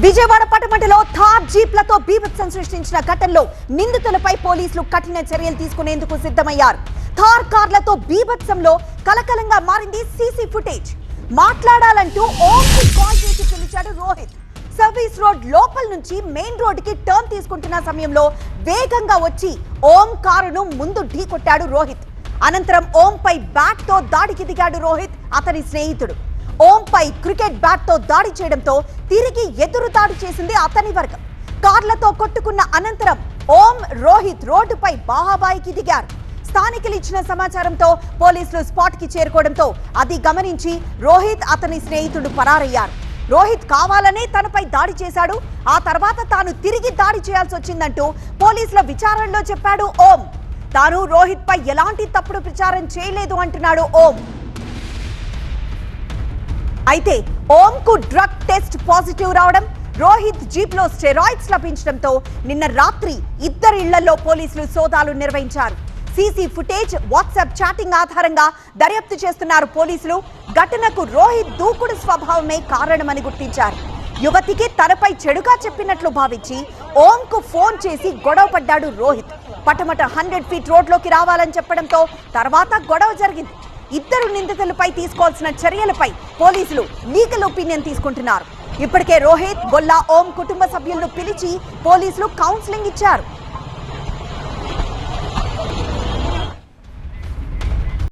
విజయవాడ పట్టణంలో థార్ జీప్లతో బీభత్సం సృష్టించిన ఘటనలో నిందితులపై పోలీసులు కఠిన చర్యలు తీసుకునేందుకు సిద్ధమయ్యారు. థార్ కార్లతో బీభత్సంలో కలకలంగా మారింది సీసీ ఫుటేజ్. మాట్లాడాలంటూ ఓంకి కాల్ చేసి పిలిచాడు రోహిత్. సర్వీస్ రోడ్ లోపల నుంచి మెయిన్ రోడ్ కి టర్న్ తీసుకుంటున్న సమయంలో వేగంగా వచ్చి ఓం కారును ముందు ఢీకొట్టాడు రోహిత్. అనంతరం ఓం పై బ్యాట్ తో దాడికి దిగాడు రోహిత్, అతని స్నేహితుడు. ఓం పై క్రికెట్ బ్యాట్ తో దాడి చేయడంతో తిరిగి ఎదురు దాడి చేసింది అతని వర్గం. కార్లతో కొట్టుకున్న అనంతరం ఓం, రోహిత్ రోడ్డుపై బాహాబాయికి దిగారు. స్థానికులు ఇచ్చిన సమాచారంతో పోలీసులు స్పాట్ కి చేరుకోవడంతో అది గమనించి రోహిత్, అతని స్నేహితుడు పరారయ్యారు. రోహిత్ కావాలనే తనపై దాడి చేశాడు. ఆ తర్వాత తాను తిరిగి దాడి చేయాల్సి వచ్చిందంటూ పోలీసుల విచారణలో చెప్పాడు ఓం. తాను రోహిత్ పై ఎలాంటి తప్పుడు ప్రచారం చేయలేదు అంటున్నాడు ఓం. అయితే ఓం కు డ్రగ్ టెస్ట్ పాజిటివ్ రావడం, రోహిత్ జీప్ లో స్టెరాయిడ్స్ లభించడంతో నిన్న రాత్రి ఇద్దరి ఇళ్లలో పోలీసులు సోదాలు నిర్వహించారు. సీసీ ఫుటేజ్, వాట్సాప్ చాటింగ్ ఆధారంగా దర్యాప్తు చేస్తున్నారు పోలీసులు. ఘటనకు రోహిత్ దూకుడు స్వభావమే కారణమని గుర్తించారు. యువతికి తనపై చెడుగా చెప్పినట్లు భావించి ఓం కు ఫోన్ చేసి గొడవ పడ్డాడు రోహిత్. పటమట 100 ఫీట్ రోడ్లోకి రావాలని చెప్పడంతో తర్వాత గొడవ జరిగింది. ఇద్దరు నిందితులపై తీసుకోవాల్సిన చర్యలపై పోలీసులు లీగల్ ఒపీనియన్ తీసుకుంటున్నారు. ఇప్పటికే రోహిత్, గొల్లా ఓం కుటుంబ సభ్యులను పిలిచి పోలీసులు కౌన్సిలింగ్ ఇచ్చారు.